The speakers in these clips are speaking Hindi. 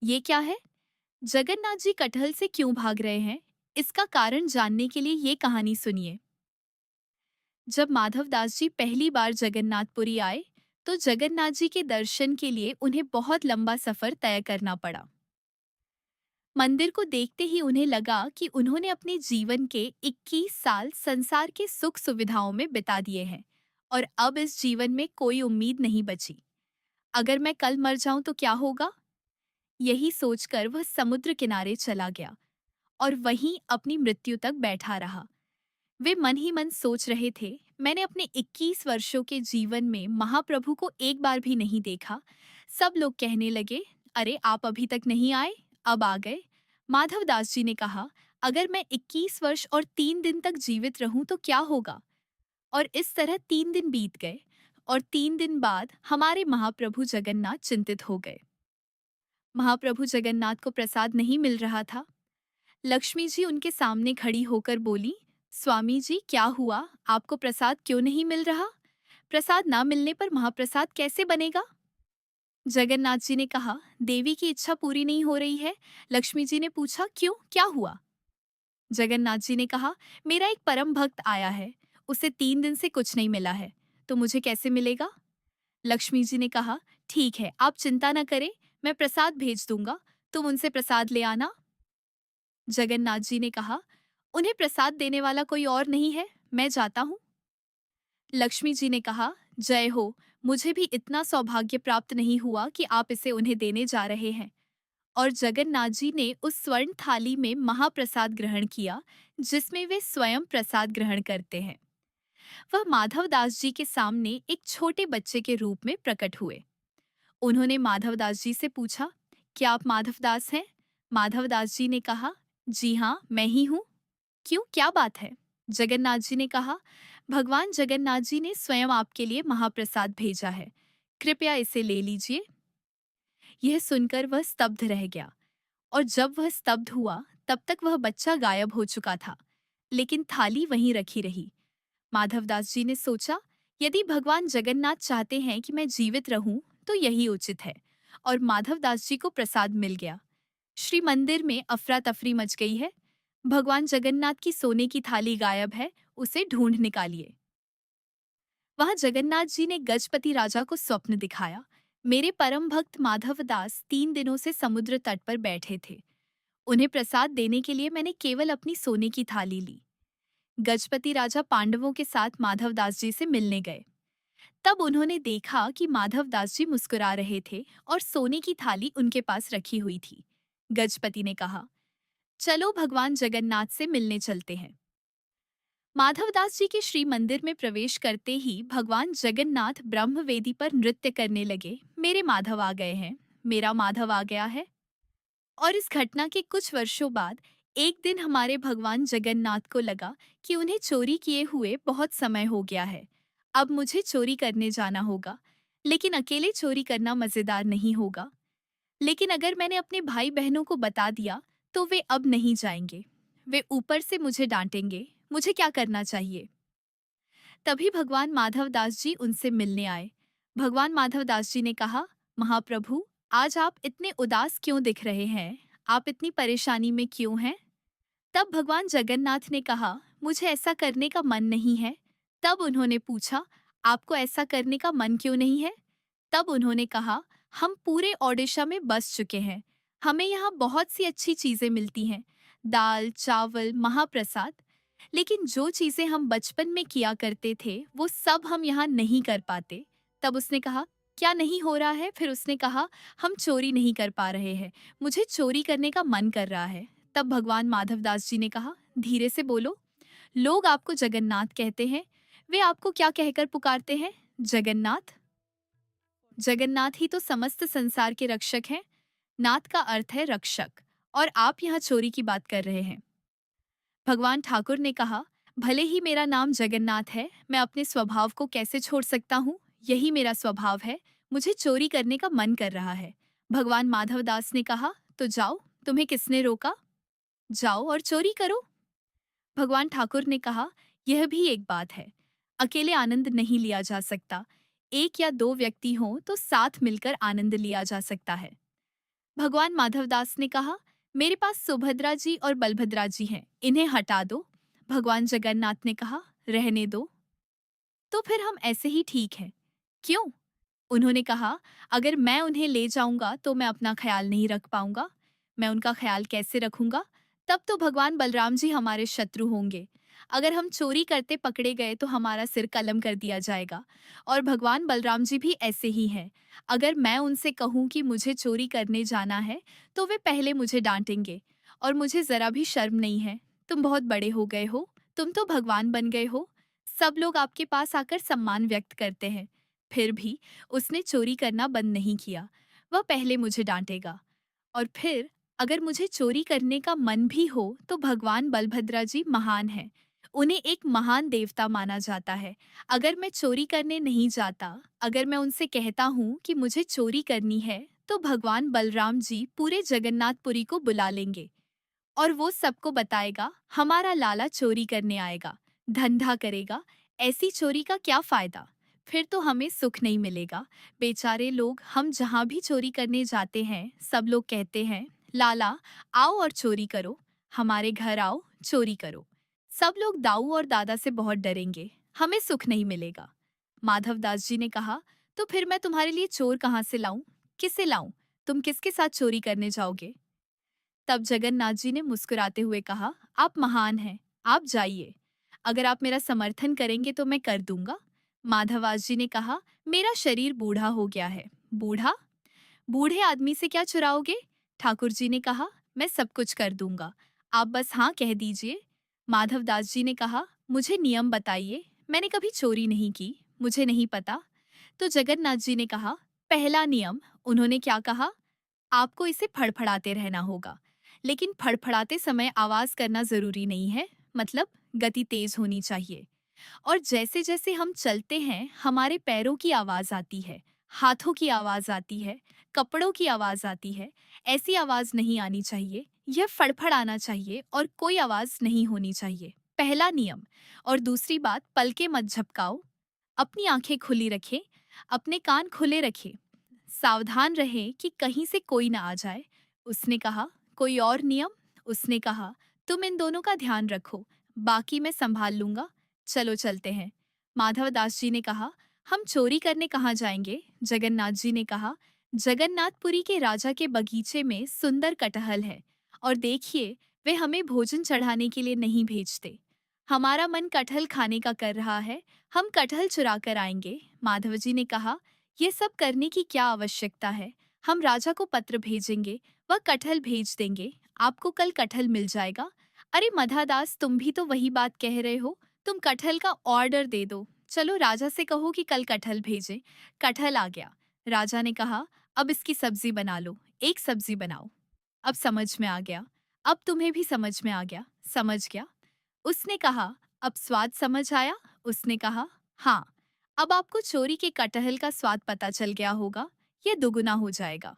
ये क्या है? जगन्नाथ जी कटहल से क्यों भाग रहे हैं? इसका कारण जानने के लिए ये कहानी सुनिए। जब माधवदास जी पहली बार जगन्नाथपुरी आए, तो जगन्नाथ जी के दर्शन के लिए उन्हें बहुत लंबा सफर तय करना पड़ा। मंदिर को देखते ही उन्हें लगा कि उन्होंने अपने जीवन के 21 साल संसार के सुख सुविधाओं में बिता दिए हैं और अब इस जीवन में कोई उम्मीद नहीं बची। अगर मैं कल मर जाऊं तो क्या होगा? यही सोचकर वह समुद्र किनारे चला गया और वहीं अपनी मृत्यु तक बैठा रहा। वे मन ही मन सोच रहे थे, मैंने अपने 21 वर्षों के जीवन में महाप्रभु को एक बार भी नहीं देखा। सब लोग कहने लगे, अरे आप अभी तक नहीं आए, अब आ गए। माधवदास जी ने कहा, अगर मैं 21 वर्ष और 3 दिन तक जीवित रहूं तो क्या होगा? और इस तरह 3 दिन बीत गए और 3 दिन बाद हमारे महाप्रभु जगन्नाथ चिंतित हो गए। महाप्रभु जगन्नाथ को प्रसाद नहीं मिल रहा था। लक्ष्मी जी उनके सामने खड़ी होकर बोली, स्वामी जी क्या हुआ, आपको प्रसाद क्यों नहीं मिल रहा? प्रसाद ना मिलने पर महाप्रसाद कैसे बनेगा? जगन्नाथ जी ने कहा, देवी की इच्छा पूरी नहीं हो रही है। लक्ष्मी जी ने पूछा, क्यों, क्या हुआ? जगन्नाथ जी ने कहा, मेरा एक परम भक्त आया है, उसे 3 दिन से कुछ नहीं मिला है, तो मुझे कैसे मिलेगा? लक्ष्मी जी ने कहा, ठीक है, आप चिंता न करें, मैं प्रसाद भेज दूंगा, तुम उनसे प्रसाद ले आना। जगन्नाथ जी ने कहा, उन्हें प्रसाद देने वाला कोई और नहीं है, मैं जाता हूँ। लक्ष्मी जी ने कहा, जय हो, मुझे भी इतना सौभाग्य प्राप्त नहीं हुआ कि आप इसे उन्हें देने जा रहे हैं। और जगन्नाथ जी ने उस स्वर्ण थाली में महाप्रसाद ग्रहण किया, जिसमें वे स्वयं प्रसाद ग्रहण करते हैं। वह माधवदास जी के सामने एक छोटे बच्चे के रूप में प्रकट हुए। उन्होंने माधवदास जी से पूछा, क्या आप माधवदास हैं? माधवदास जी ने कहा, जी हाँ, मैं ही हूँ। क्यों, क्या बात है? जगन्नाथ जी ने कहा, भगवान जगन्नाथ जी ने स्वयं आपके लिए महाप्रसाद भेजा है, कृपया इसे ले लीजिए। यह सुनकर वह स्तब्ध रह गया और जब वह स्तब्ध हुआ तब तक वह बच्चा गायब हो चुका था, लेकिन थाली वहीं रखी रही। माधवदास जी ने सोचा, यदि भगवान जगन्नाथ चाहते हैं कि मैं जीवित रहूं तो यही उचित है, और माधवदास जी को प्रसाद मिल गया। श्री मंदिर में अफरा तफरी मच गई है। भगवान जगन्नाथ की सोने की थाली गायब है, उसे ढूंढ निकालिए। वहां जगन्नाथ जी ने गजपति राजा को स्वप्न दिखाया। मेरे परम भक्त माधवदास 3 दिनों से समुद्र तट पर बैठे थे। उन्हें प्रसाद देने के लिए मैंने केवल अपनी सोने की थाली ली। गजपति राजा पांडवों के साथ माधवदास जी से मिलने गए। तब उन्होंने देखा कि माधवदास जी मुस्कुरा रहे थे और सोने की थाली उनके पास रखी हुई थी। गजपति ने कहा, चलो भगवान जगन्नाथ से मिलने चलते हैं। माधवदास जी के श्री मंदिर में प्रवेश करते ही भगवान जगन्नाथ ब्रह्मवेदी पर नृत्य करने लगे। मेरे माधव आ गए हैं, मेरा माधव आ गया है। और इस घटना के कुछ वर्षों बाद एक दिन हमारे भगवान जगन्नाथ को लगा कि उन्हें चोरी किए हुए बहुत समय हो गया है। अब मुझे चोरी करने जाना होगा, लेकिन अकेले चोरी करना मजेदार नहीं होगा। लेकिन अगर मैंने अपने भाई बहनों को बता दिया तो वे अब नहीं जाएंगे। वे ऊपर से मुझे डांटेंगे। मुझे क्या करना चाहिए? तभी भगवान माधवदास जी उनसे मिलने आए। भगवान माधवदास जी ने कहा, महाप्रभु, आज आप इतने उदास क्यों दिख रहे हैं? आप इतनी परेशानी में क्यों हैं? तब भगवान जगन्नाथ ने कहा, मुझे ऐसा करने का मन नहीं है। तब उन्होंने पूछा, आपको ऐसा करने का मन क्यों नहीं है? तब उन्होंने कहा, हम पूरे ओडिशा में बस चुके हैं। हमें यहाँ बहुत सी अच्छी चीजें मिलती हैं, दाल, चावल, महाप्रसाद। लेकिन जो चीजें हम बचपन में किया करते थे, वो सब हम यहाँ नहीं कर पाते। तब उसने कहा, क्या नहीं हो रहा है? फिर उसने कहा, हम चोरी नहीं कर पा रहे हैं। मुझे चोरी करने का मन कर रहा है। तब भगवान माधवदास जी ने कहा, धीरे से बोलो। लोग आपको जगन्नाथ कहते हैं। वे आपको क्या कहकर पुकारते हैं? जगन्नाथ। जगन्नाथ ही तो समस्त संसार के रक्षक हैं। नाथ का अर्थ है रक्षक, और आप यहाँ चोरी की बात कर रहे हैं। भगवान ठाकुर ने कहा, भले ही मेरा नाम जगन्नाथ है, मैं अपने स्वभाव को कैसे छोड़ सकता हूँ? यही मेरा स्वभाव है। मुझे चोरी करने का मन कर रहा है। भगवान माधवदास ने कहा, तो जाओ, तुम्हें किसने रोका? जाओ और चोरी करो। भगवान ठाकुर ने कहा, यह भी एक बात है। अकेले आनंद नहीं लिया जा सकता। एक या दो व्यक्ति हों तो साथ मिलकर आनंद लिया जा सकता है। भगवान माधवदास ने कहा, मेरे पास सुभद्रा जी और बलभद्रा जी हैं, इन्हें हटा दो। भगवान जगन्नाथ ने कहा, रहने दो। तो फिर हम ऐसे ही ठीक हैं। क्यों? उन्होंने कहा, अगर मैं उन्हें ले जाऊंगा तो मैं अपना ख्याल नहीं रख पाऊंगा। मैं उनका ख्याल कैसे रखूंगा? तब तो भगवान बलराम जी हमारे शत्रु होंगे। अगर हम चोरी करते पकड़े गए तो हमारा सिर कलम कर दिया जाएगा। और भगवान बलराम जी भी ऐसे ही हैं। अगर मैं उनसे कहूं कि मुझे चोरी करने जाना है, तो वे पहले मुझे डांटेंगे। और मुझे जरा भी शर्म नहीं है। तुम बहुत बड़े हो गए हो, तुम तो भगवान बन गए हो। सब लोग आपके पास आकर सम्मान व्यक्त करते हैं। फिर भी उसने चोरी करना बंद नहीं किया। वह पहले मुझे डांटेगा। और फिर अगर मुझे चोरी करने का मन भी हो तो भगवान बलभद्रा जी महान हैं। उन्हें एक महान देवता माना जाता है। अगर मैं चोरी करने नहीं जाता, अगर मैं उनसे कहता हूँ कि मुझे चोरी करनी है, तो भगवान बलराम जी पूरे जगन्नाथपुरी को बुला लेंगे। और वो सबको बताएगा, हमारा लाला चोरी करने आएगा, धंधा करेगा। ऐसी चोरी का क्या फायदा? फिर तो हमें सुख नहीं मिलेगा। बेचारे लोग, हम जहाँ भी चोरी करने जाते हैं, सब लोग कहते हैं, लाला आओ और चोरी करो, हमारे घर आओ, चोरी करो। सब लोग दाऊ और दादा से बहुत डरेंगे, हमें सुख नहीं मिलेगा। माधवदास जी ने कहा, तो फिर मैं तुम्हारे लिए चोर कहाँ से लाऊं? किसे लाऊं? तुम किसके साथ चोरी करने जाओगे? तब जगन्नाथ जी ने मुस्कुराते हुए कहा, आप महान हैं, आप जाइए। अगर आप मेरा समर्थन करेंगे तो मैं कर दूंगा। माधवास जी ने कहा, मेरा शरीर बूढ़ा हो गया है। बूढ़ा? बूढ़े आदमी से क्या चुराओगे? ठाकुर जी ने कहा, मैं सब कुछ कर दूंगा, आप बस हाँ कह दीजिए। माधवदास जी ने कहा, मुझे नियम बताइए, मैंने कभी चोरी नहीं की, मुझे नहीं पता। तो जगन्नाथ जी ने कहा, पहला नियम। उन्होंने क्या कहा? आपको इसे फड़फड़ाते रहना होगा। लेकिन फड़फड़ाते समय आवाज करना जरूरी नहीं है, मतलब गति तेज होनी चाहिए। और जैसे जैसे हम चलते हैं, हमारे पैरों की आवाज आती है, हाथों की आवाज आती है, कपड़ों की आवाज आती है। ऐसी आवाज नहीं आनी चाहिए, यह फड़फड़ाना चाहिए और कोई आवाज नहीं होनी चाहिए। पहला नियम। और दूसरी बात, पलके मत झपकाओ, अपनी आंखें खुली रखें, अपने कान खुले रखें। सावधान रहें कि कहीं से कोई ना आ जाए। उसने कहा, कोई और नियम? उसने कहा, तुम इन दोनों का ध्यान रखो, बाकी मैं संभाल लूंगा। चलो चलते हैं। माधवदास जी ने कहा, हम चोरी करने कहाँ जाएंगे? जगन्नाथ जी ने कहा, जगन्नाथपुरी के राजा के बगीचे में सुंदर कटहल है। और देखिए, वे हमें भोजन चढ़ाने के लिए नहीं भेजते। हमारा मन कटहल खाने का कर रहा है, हम कटहल चुरा कर आएंगे। माधव जी ने कहा, ये सब करने की क्या आवश्यकता है? हम राजा को पत्र भेजेंगे, वह कटहल भेज देंगे, आपको कल कटहल मिल जाएगा। अरे मधादास, तुम भी तो वही बात कह रहे हो। तुम कटहल का ऑर्डर दे दो, चलो राजा से कहो कि कल कटहल भेजे। कटहल आ गया। राजा ने कहा, अब इसकी सब्जी बना लो, एक सब्जी बनाओ। अब समझ में आ गया। अब तुम्हें भी समझ में आ गया। समझ गया। उसने कहा, अब स्वाद समझ आया? उसने कहा, हाँ। अब आपको चोरी के कटहल का स्वाद पता चल गया होगा, यह दुगुना हो जाएगा।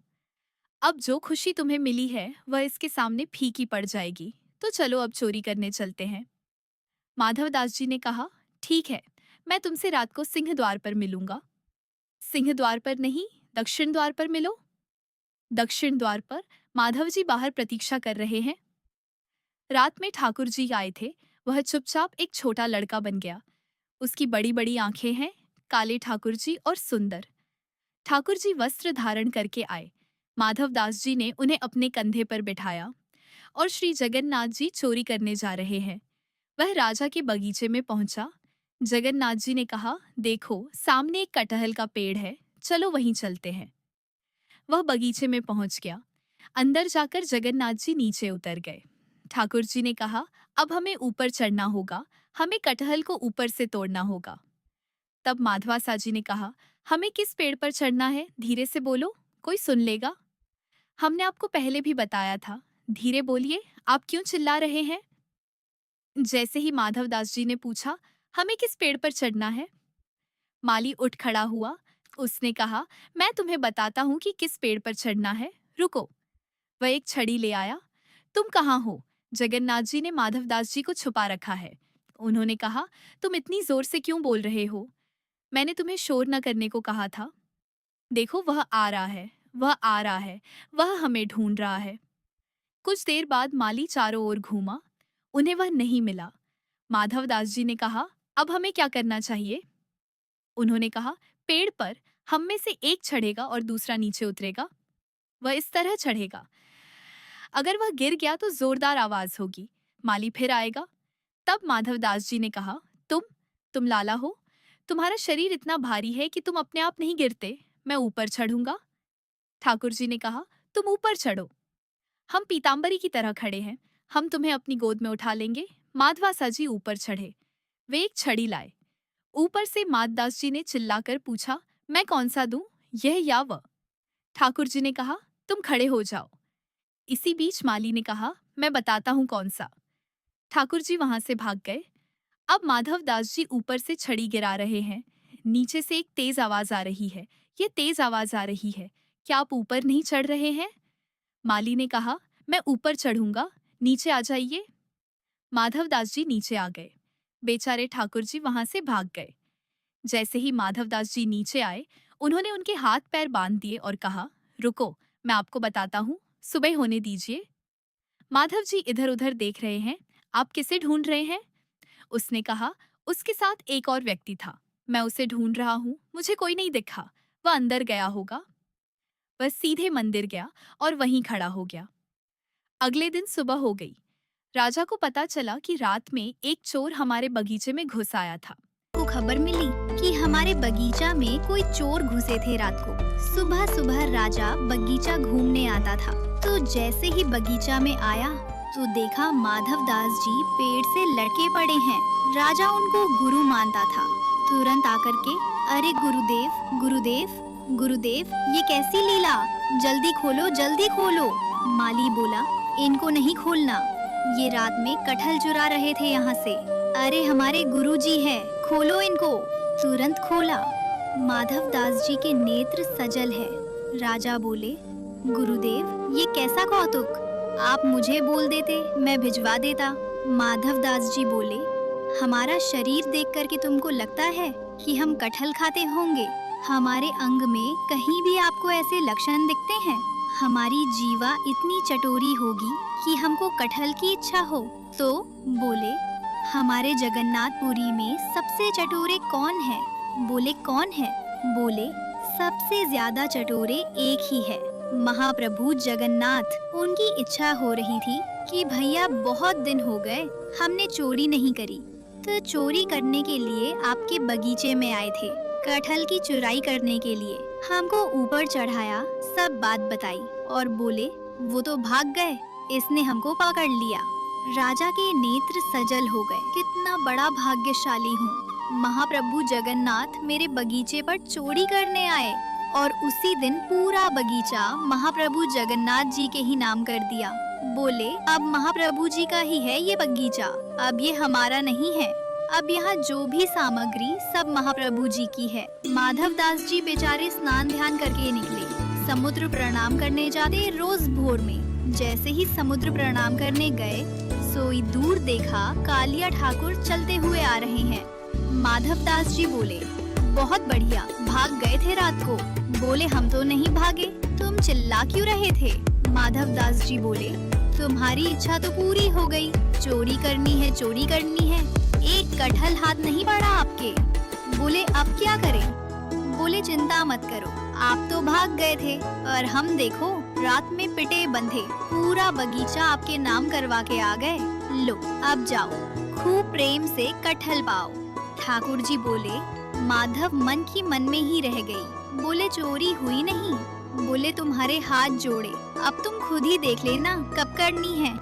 अब जो खुशी तुम्हें मिली है वह इसके सामने फीकी पड़ जाएगी। तो चलो अब चोरी करने चलते हैं। माधवदास जी ने कहा, ठीक है, मैं तुमसे रात को सिंह द्वार पर मिलूंगा। सिंह द्वार पर नहीं, दक्षिण द्वार पर मिलो। दक्षिण द्वार पर। माधव जी बाहर प्रतीक्षा कर रहे हैं। रात में ठाकुर जी आए थे। वह चुपचाप एक छोटा लड़का बन गया। उसकी बड़ी बड़ी आंखें हैं, काले ठाकुर जी और सुंदर। ठाकुर जी वस्त्र धारण करके आए। माधवदास जी ने उन्हें अपने कंधे पर बिठाया। और श्री जगन्नाथ जी चोरी करने जा रहे हैं। वह राजा के बगीचे में पहुंचा। जगन्नाथ जी ने कहा, देखो सामने एक कटहल का पेड़ है, चलो वहीं चलते हैं। वह बगीचे में पहुंच गया। अंदर जाकर जगन्नाथ जी नीचे उतर गए। ठाकुर जी ने कहा, अब हमें ऊपर चढ़ना होगा, हमें कटहल को ऊपर से तोड़ना होगा। तब माधवा साजी ने कहा, हमें किस पेड़ पर चढ़ना है? धीरे से बोलो, कोई सुन लेगा। हमने आपको पहले भी बताया था, धीरे बोलिए, आप क्यों चिल्ला रहे हैं? जैसे ही माधवदास जी ने पूछा, हमें किस पेड़ पर चढ़ना है, माली उठ खड़ा हुआ। उसने कहा, मैं तुम्हें बताता हूँ कि किस पेड़ पर चढ़ना है, रुको। वह एक छड़ी ले आया। तुम कहाँ हो? जगन्नाथ जी ने माधवदास जी को छुपा रखा है। उन्होंने कहा, तुम इतनी जोर से क्यों बोल रहे हो? मैंने तुम्हें शोर न करने को कहा था। देखो वह आ रहा है। वह आ रहा है, वह हमें ढूंढ रहा है। कुछ देर बाद माली चारों ओर घूमा, उन्हें वह नहीं मिला। माधवदास जी ने कहा, अब हमें क्या करना चाहिए? उन्होंने कहा, पेड़ पर हम में से एक चढ़ेगा और दूसरा नीचे उतरेगा। वह इस तरह चढ़ेगा, अगर वह गिर गया तो जोरदार आवाज होगी। माली फिर आएगा। तब माधवदास जी ने कहा, तुम लाला हो, तुम्हारा शरीर इतना भारी है कि तुम अपने आप नहीं गिरते, मैं ऊपर चढ़ूंगा। ठाकुर जी ने कहा, तुम ऊपर चढ़ो, हम पीताम्बरी की तरह खड़े हैं, हम तुम्हें अपनी गोद में उठा लेंगे। माधवासा जी ऊपर चढ़े। वे एक छड़ी लाए। ऊपर से माधदास जी ने चिल्लाकर पूछा, मैं कौन सा दूं, यह या वह? ठाकुर जी ने कहा, तुम खड़े हो जाओ। इसी बीच माली ने कहा, मैं बताता हूं कौन सा। ठाकुर जी वहां से भाग गए। अब माधवदास जी ऊपर से छड़ी गिरा रहे हैं। नीचे से एक तेज आवाज आ रही है, ये तेज आवाज आ रही है, क्या आप ऊपर नहीं चढ़ रहे हैं? माली ने कहा, मैं ऊपर चढ़ूंगा, नीचे आ जाइए। माधवदास जी नीचे आ गए। बेचारे ठाकुर जी वहां से भाग गए। जैसे ही माधवदास जी नीचे आए, उन्होंने उनके हाथ पैर बांध दिए और कहा, रुको, मैं आपको बताता हूँ, सुबह होने दीजिए। माधव जी इधर उधर देख रहे हैं। आप किसे ढूंढ रहे हैं? उसने कहा, उसके साथ एक और व्यक्ति था, मैं उसे ढूंढ रहा हूँ, मुझे कोई नहीं दिखा, वह अंदर गया होगा। वह सीधे मंदिर गया और वहीं खड़ा हो गया। अगले दिन सुबह हो गई। राजा को पता चला कि रात में एक चोर हमारे बगीचे में घुस आया था। को खबर मिली कि हमारे बगीचा में कोई चोर घुसे थे रात को। सुबह सुबह राजा बगीचा घूमने आता था, तो जैसे ही बगीचा में आया तो देखा माधवदास जी पेड़ से लटके पड़े हैं। राजा उनको गुरु मानता था। तुरंत आकर के, अरे गुरुदेव गुरुदेव गुरुदेव, ये कैसी लीला, जल्दी खोलो जल्दी खोलो। माली बोला, इनको नहीं खोलना, ये रात में कटहल चुरा रहे थे यहाँ से। अरे हमारे गुरुजी हैं, खोलो इनको। तुरंत खोला। माधवदास जी के नेत्र सजल है। राजा बोले, गुरुदेव ये कैसा कौतुक, आप मुझे बोल देते, मैं भिजवा देता। माधवदास जी बोले, हमारा शरीर देख कर के तुमको लगता है कि हम कटहल खाते होंगे? हमारे अंग में कहीं भी आपको ऐसे लक्षण दिखते हैं? हमारी जीवा इतनी चटोरी होगी कि हमको कटहल की इच्छा हो? तो बोले, हमारे जगन्नाथपुरी में सबसे चटोरे कौन है? बोले, कौन है? बोले, सबसे ज्यादा चटोरे एक ही है, महाप्रभु जगन्नाथ। उनकी इच्छा हो रही थी कि भैया बहुत दिन हो गए हमने चोरी नहीं करी, तो चोरी करने के लिए आपके बगीचे में आए थे, कटहल की चुराई करने के लिए। हमको ऊपर चढ़ाया, सब बात बताई और बोले वो तो भाग गए, इसने हमको पकड़ लिया। राजा के नेत्र सजल हो गए, कितना बड़ा भाग्यशाली हूँ, महाप्रभु जगन्नाथ मेरे बगीचे पर चोरी करने आए। और उसी दिन पूरा बगीचा महाप्रभु जगन्नाथ जी के ही नाम कर दिया। बोले, अब महाप्रभु जी का ही है ये बगीचा, अब ये हमारा नहीं है, अब यहाँ जो भी सामग्री सब महाप्रभु जी की है। माधवदास जी बेचारे स्नान ध्यान करके निकले, समुद्र प्रणाम करने जाते रोज भोर में। जैसे ही समुद्र प्रणाम करने गए, सोई दूर देखा कालिया ठाकुर चलते हुए आ रहे हैं। माधवदास जी बोले, बहुत बढ़िया, भाग गए थे रात को? बोले, हम तो नहीं भागे, तुम चिल्ला क्यों रहे थे? माधवदास जी बोले, तुम्हारी इच्छा तो पूरी हो गई, चोरी करनी है चोरी करनी है, एक कटहल हाथ नहीं पड़ा आपके। बोले, अब क्या करें? बोले, चिंता मत करो, आप तो भाग गए थे और हम देखो रात में पिटे बंधे, पूरा बगीचा आपके नाम करवा के आ गए। लो अब जाओ, खूब प्रेम से कटहल पाओ। ठाकुर जी बोले, माधव मन की मन में ही रह गई। बोले, चोरी हुई नहीं। बोले, तुम्हारे हाथ जोड़े, अब तुम खुद ही देख लेना कब करनी है।